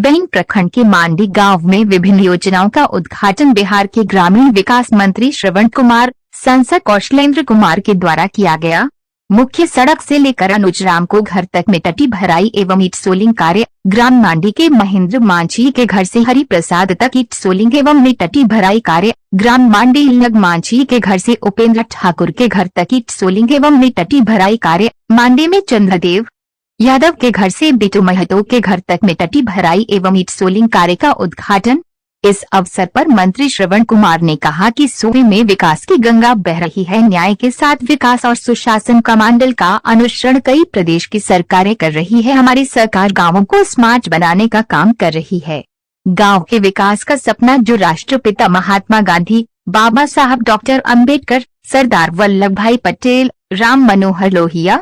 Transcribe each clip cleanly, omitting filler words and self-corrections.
बहन प्रखंड के मांडी गांव में विभिन्न योजनाओं का उद्घाटन बिहार के ग्रामीण विकास मंत्री श्रवण कुमार, सांसद कौशलेंद्र कुमार के द्वारा किया गया। मुख्य सड़क से लेकर अनुजराम को घर तक में टट्टी भराई एवं ईट सोलिंग कार्य, ग्राम मांडी के महेंद्र मांझी के घर से हरि प्रसाद तक ईट सोलिंग एवं टट्टी भराई कार्य, ग्राम मांडी लग मांझी के घर से उपेंद्र ठाकुर के घर तक ईट सोलिंग एवं टट्टी भराई कार्य, मांडी में चंद्रदेव यादव के घर से बिटू महतो के घर तक में टट्टी भराई एवं ईट सोलिंग कार्य का उद्घाटन। इस अवसर पर मंत्री श्रवण कुमार ने कहा कि सूबे में विकास की गंगा बह रही है। न्याय के साथ विकास और सुशासन का मॉडल का अनुसरण कई प्रदेश की सरकारें कर रही है। हमारी सरकार गांवों को स्मार्ट बनाने का काम कर रही है। गांव के विकास का सपना जो राष्ट्रपिता महात्मा गांधी, बाबा साहब डॉक्टर अंबेडकर, सरदार वल्लभ भाई पटेल, राम मनोहर लोहिया,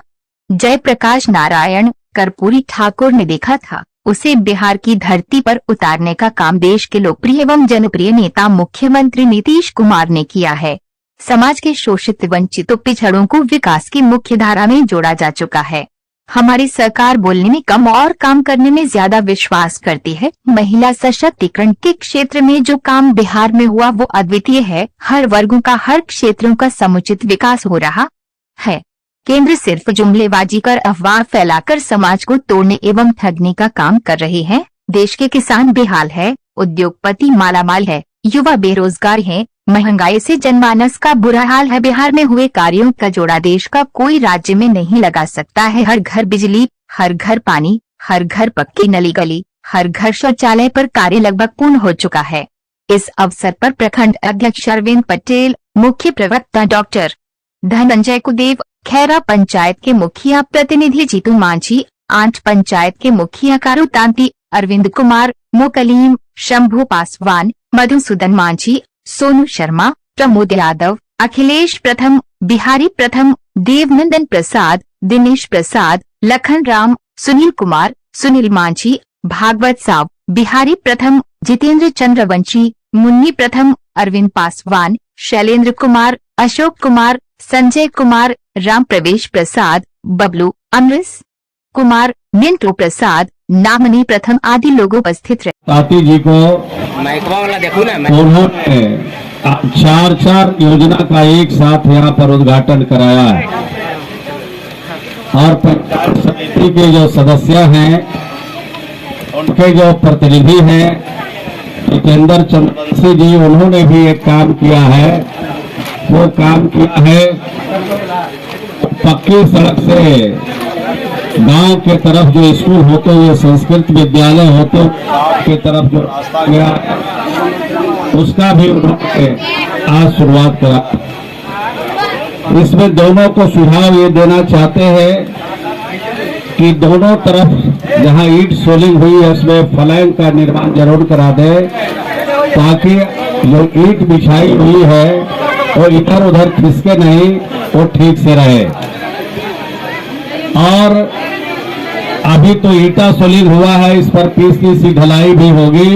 जयप्रकाश नारायण, कर्पूरी ठाकुर ने देखा था, उसे बिहार की धरती पर उतारने का काम देश के लोकप्रिय एवं जनप्रिय नेता मुख्यमंत्री नीतीश कुमार ने किया है। समाज के शोषित, वंचितों, पिछड़ों को विकास की मुख्य धारा में जोड़ा जा चुका है। हमारी सरकार बोलने में कम और काम करने में ज्यादा विश्वास करती है। महिला सशक्तिकरण के क्षेत्र में जो काम बिहार में हुआ वो अद्वितीय है। हर वर्गों का, हर क्षेत्रों का समुचित विकास हो रहा है। केंद्र सिर्फ जुमलेबाजी कर, अफवाह फैलाकर समाज को तोड़ने एवं ठगने का काम कर रहे हैं। देश के किसान बेहाल है, उद्योगपति मालामाल है, युवा बेरोजगार है, महंगाई से जनमानस का बुरा हाल है। बिहार में हुए कार्यों का जोड़ा देश का कोई राज्य में नहीं लगा सकता है। हर घर बिजली, हर घर पानी, हर घर पक्की नली गली, हर घर शौचालय पर कार्य लगभग पूर्ण हो चुका है। इस अवसर पर प्रखंड अध्यक्ष अरविंद पटेल, मुख्य प्रवक्ता डॉक्टर धनंजय कुदेव, खैरा पंचायत के मुखिया प्रतिनिधि जीतू मांझी, आंट पंचायत के मुखिया कारुतांती, अरविंद कुमार, मोकलीम, शंभू पासवान, मधुसूदन मांझी, सोनू शर्मा, प्रमोद यादव, अखिलेश प्रथम, बिहारी प्रथम, देवनंदन प्रसाद, दिनेश प्रसाद, लखन राम, सुनील कुमार, सुनील मांझी, भागवत साव, बिहारी प्रथम, जितेंद्र चंद्रवंशी, मुन्नी प्रथम, अरविंद पासवान, शैलेंद्र कुमार, अशोक कुमार, संजय कुमार, राम प्रवेश प्रसाद, बबलू, अमृत कुमार, मिंटू प्रसाद, नामनी प्रथम आदि लोग उपस्थित रहे। ताती जी को उन्होंने 4 योजना का एक साथ यहाँ पर उद्घाटन कराया है और पंचायत समिति के जो सदस्य हैं, उनके जो प्रतिनिधि हैं जितेंद्र चंद्रवंशी जी, उन्होंने भी एक काम किया है। वो काम किया है पक्की सड़क से गांव के तरफ जो स्कूल होते हुए, संस्कृत विद्यालय होते के तरफ जो रास्ता गया, उसका भी उन्होंने आज शुरुआत करा। इसमें दोनों को सुझाव ये देना चाहते हैं कि दोनों तरफ जहां ईट सोलिंग हुई है उसमें फलैंग का निर्माण जरूर करा दे, ताकि जो ईट बिछाई हुई है और इधर उधर खिसके नहीं, वो ठीक से रहे। और अभी तो ईटा सोलिंग हुआ है, इस पर पीस सी ढलाई भी होगी,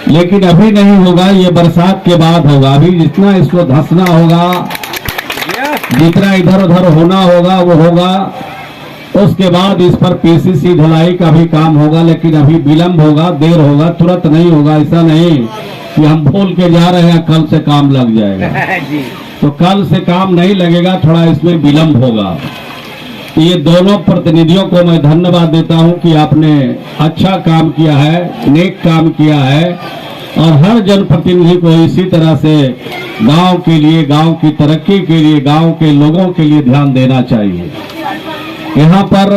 लेकिन अभी नहीं होगा, ये बरसात के बाद होगा। अभी जितना इसको धंसना होगा, जितना इधर उधर होना होगा वो होगा, उसके बाद इस पर पीसीसी ढलाई का भी काम होगा। लेकिन अभी विलंब होगा, देर होगा, तुरंत नहीं होगा। ऐसा नहीं कि हम बोल के जा रहे हैं कल से काम लग जाएगा, तो कल से काम नहीं लगेगा, थोड़ा इसमें विलंब होगा। ये दोनों प्रतिनिधियों को मैं धन्यवाद देता हूं कि आपने अच्छा काम किया है, नेक काम किया है, और हर जनप्रतिनिधि को इसी तरह से गांव के लिए, गांव की तरक्की के लिए, गांव के लोगों के लिए ध्यान देना चाहिए। यहाँ पर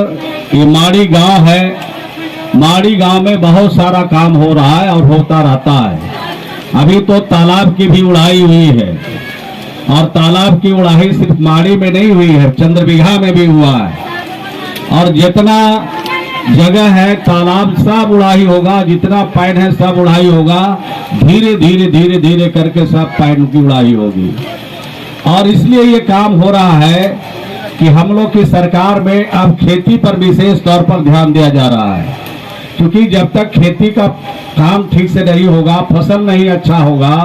ये माड़ी गांव है, माड़ी गांव में बहुत सारा काम हो रहा है और होता रहता है। अभी तो तालाब की भी उड़ाई हुई है, और तालाब की उड़ाई सिर्फ माड़ी में नहीं हुई है, चंद्रबिघा में भी हुआ है। और जितना जगह है तालाब सब उड़ाई होगा, जितना पैन है सब उड़ाई होगा। धीरे धीरे धीरे धीरे करके सब पैन की उड़ाई होगी। और इसलिए ये काम हो रहा है कि हम लोग की सरकार में अब खेती पर विशेष तौर पर ध्यान दिया जा रहा है, क्योंकि जब तक खेती का काम ठीक से नहीं होगा, फसल नहीं अच्छा होगा,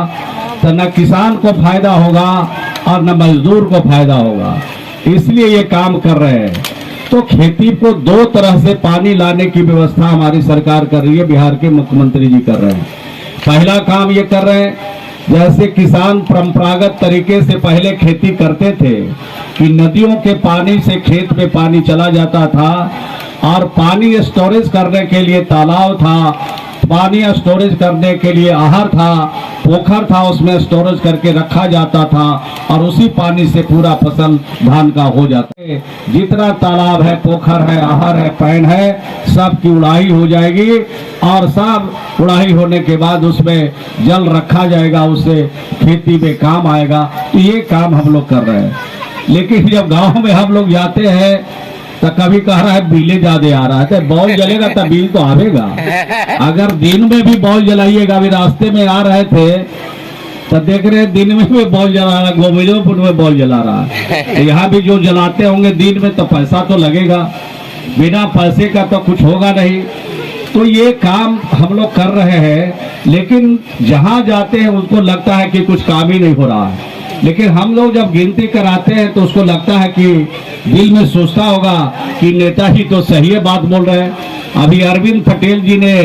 तो न किसान को फायदा होगा और न मजदूर को फायदा होगा। इसलिए ये काम कर रहे हैं। तो खेती को दो तरह से पानी लाने की व्यवस्था हमारी सरकार कर रही है, बिहार के मुख्यमंत्री जी कर रहे हैं। पहला काम ये कर रहे हैं, जैसे किसान परंपरागत तरीके से पहले खेती करते थे कि नदियों के पानी से खेत में पानी चला जाता था और पानी स्टोरेज करने के लिए तालाब था, पानी स्टोरेज करने के लिए आहर था, पोखर था, उसमें स्टोरेज करके रखा जाता था और उसी पानी से पूरा फसल धान का हो जाता है। जितना तालाब है, पोखर है, आहर है, पैन है, सब की उड़ाई हो जाएगी और सब उड़ाई होने के बाद उसमें जल रखा जाएगा, उससे खेती में काम आएगा। तो ये काम हम लोग कर रहे हैं। लेकिन जब गाँव में हम लोग जाते हैं तो कभी कह रहा है बिले ज्यादा आ रहा है, तो बॉल जलेगा तो बिल तो आवेगा। अगर दिन में भी बॉल जलाइएगा, अभी रास्ते में आ रहे थे तो देख रहे हैं दिन में भी बॉल जला रहा, गोविंदपुर में बॉल जला रहा है। यहाँ भी जो जलाते होंगे दिन में तो पैसा तो लगेगा, बिना पैसे का तो कुछ होगा नहीं। तो ये काम हम लोग कर रहे हैं, लेकिन जहाँ जाते हैं उनको लगता है कि कुछ काम ही नहीं हो रहा है। लेकिन हम लोग जब गिनती कराते हैं तो उसको लगता है कि दिल में सोचता होगा कि नेताजी तो सही है बात बोल रहे हैं। अभी अरविंद पटेल जी ने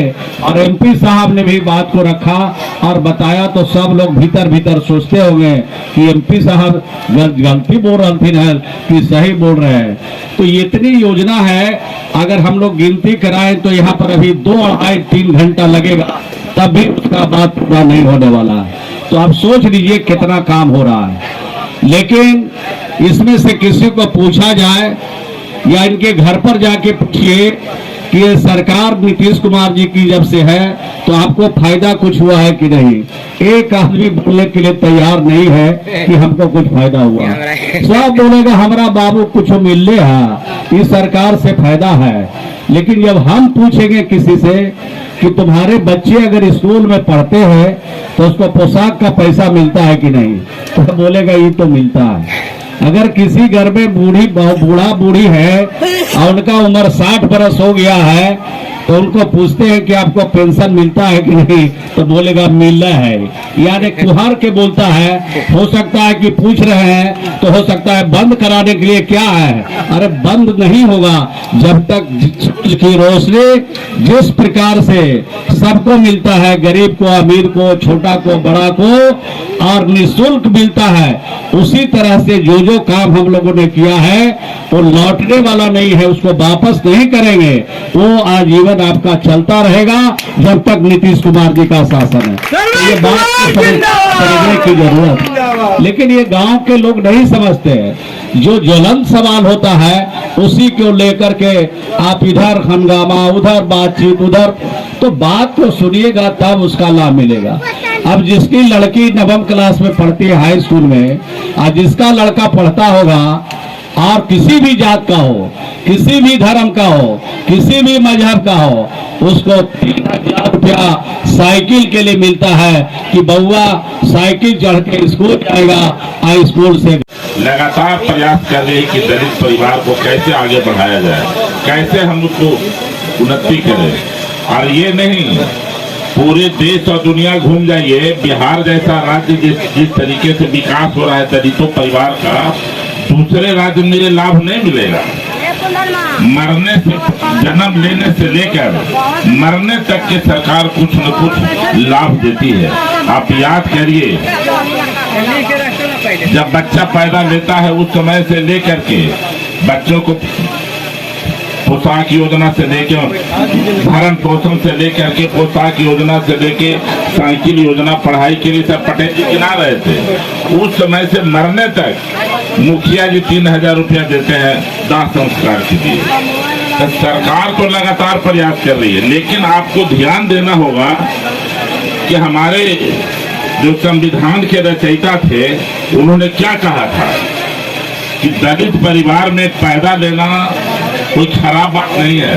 और एमपी साहब ने भी बात को रखा और बताया, तो सब लोग भीतर भीतर सोचते होंगे कि एमपी साहब गलती बोल रहे थे कि सही बोल रहे हैं। तो इतनी योजना है, अगर हम लोग गिनती कराएं तो यहाँ पर अभी 2-2.5-3 घंटा लगेगा, तब भी उसका बात पूरा नहीं होने वाला है। तो आप सोच लीजिए कितना काम हो रहा है। लेकिन इसमें से किसी को पूछा जाए या इनके घर पर जाके पूछिए कि ये सरकार नीतीश कुमार जी की जब से है तो आपको फायदा कुछ हुआ है कि नहीं, एक आदमी बोलने के लिए तैयार नहीं है कि हमको कुछ फायदा हुआ। सब बोलेगा हमारा बाबू कुछ मिलने है, इस सरकार से फायदा है। लेकिन जब हम पूछेंगे किसी से कि तुम्हारे बच्चे अगर स्कूल में पढ़ते हैं तो उसको पोशाक का पैसा मिलता है कि नहीं, तो बोलेगा ये तो मिलता है। अगर किसी घर में बूढ़ा बूढ़ी है और उनका उम्र 60 बरस हो गया है तो उनको पूछते हैं कि आपको पेंशन मिलता है कि नहीं, तो बोलेगा मिल रहा है। यानी कुहर के बोलता है। हो सकता है कि पूछ रहे हैं तो हो सकता है बंद कराने के लिए क्या है। अरे बंद नहीं होगा जब तक सूरज की रोशनी जिस प्रकार से सबको मिलता है, गरीब को, अमीर को, छोटा को, बड़ा को, और निःशुल्क मिलता है, उसी तरह से जो जो काम हम लोगों ने किया है वो लौटने वाला नहीं है, उसको वापस नहीं करेंगे। वो आजीवन आपका चलता रहेगा जब तक नीतीश कुमार जी का शासन है। तो ये बात समझने की जरूरत है। लेकिन ये गांव के लोग नहीं समझते हैं। जो ज्वलंत सवाल होता है उसी को लेकर के आप इधर हंगामा, उधर बातचीत, उधर, तो बात को सुनिएगा तब उसका लाभ मिलेगा। अब जिसकी लड़की 9वीं क्लास में पढ़ती है हाई स्कूल में, और जिसका लड़का पढ़ता होगा और किसी भी जात का हो, किसी भी धर्म का हो, किसी भी मजहब का हो, उसको 3000 रुपया साइकिल के लिए मिलता है कि बउआ साइकिल चढ़ के स्कूल जाएगा और स्कूल से। लगातार प्रयास कर रहे हैं कि दलित परिवार को कैसे आगे बढ़ाया जाए, कैसे हम उसको उन्नति करें। और ये नहीं, पूरे देश और दुनिया घूम जाइए, बिहार जैसा राज्य जिस तरीके से विकास हो रहा है दलितों परिवार का, दूसरे राज्य में ये लाभ नहीं मिलेगा। मरने से, जन्म लेने से लेकर मरने तक की सरकार कुछ न कुछ लाभ देती है। आप याद करिए, जब बच्चा पैदा लेता है उस समय से लेकर के बच्चों को पोशाक योजना से लेकर, भरण पोषण से लेकर के, पोशाक योजना से लेके साइकिल योजना, पढ़ाई के लिए सब पटेल जी गिना रहे थे। उस समय से मरने तक मुखिया जी 3000 रुपया देते हैं दाह संस्कार के लिए। तो सरकार तो लगातार प्रयास कर रही है, लेकिन आपको ध्यान देना होगा कि हमारे जो संविधान के रचयिता थे उन्होंने क्या कहा था कि दलित परिवार में पैदा लेना कोई खराब बात नहीं है,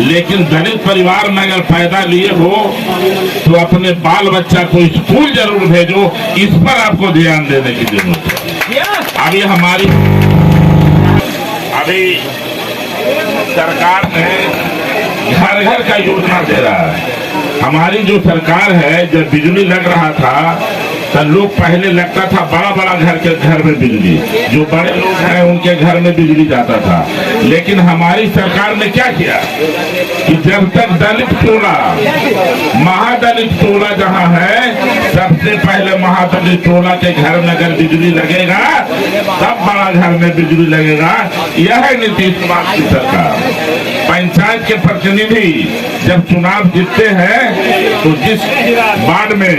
लेकिन दलित परिवार में अगर पैदा लिए हो तो अपने बाल बच्चा को स्कूल जरूर भेजो। इस पर आपको ध्यान देने की जरूरत है। अभी सरकार ने घर घर का योजना दे रहा है। हमारी जो सरकार है, जब बिजली लग रहा था तो लोग पहले लगता था बड़ा बड़ा घर में बिजली, जो बड़े लोग हैं उनके घर में बिजली जाता था। लेकिन हमारी सरकार ने क्या किया कि जब तक दलित टोला, महादलित टोला जहाँ है, सबसे पहले महादलित टोला के घर में अगर बिजली लगेगा तब बड़ा घर में बिजली लगेगा। यह है नीतीश कुमार की सरकार। पंचायत के प्रतिनिधि जब चुनाव जीतते हैं तो जिस वार्ड में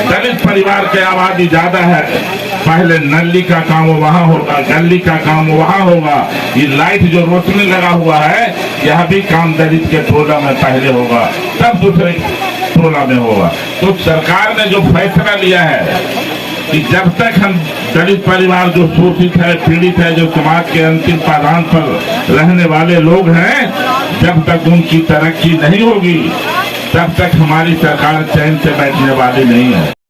दलित परिवार की आबादी ज्यादा है, पहले नली का काम वहाँ होगा, गली का काम वहाँ होगा, ये लाइट जो रोशनी लगा हुआ है यह भी काम दलित के टोला में पहले होगा, तब दूसरे टोला में होगा। तो सरकार ने जो फैसला लिया है कि जब तक हम दलित परिवार जो शोषित है, पीड़ित है, जो समाज के अंतिम पायदान पर रहने वाले लोग हैं, जब तक उनकी तरक्की नहीं होगी तब तक हमारी सरकार चैन से बैठने वाली नहीं है।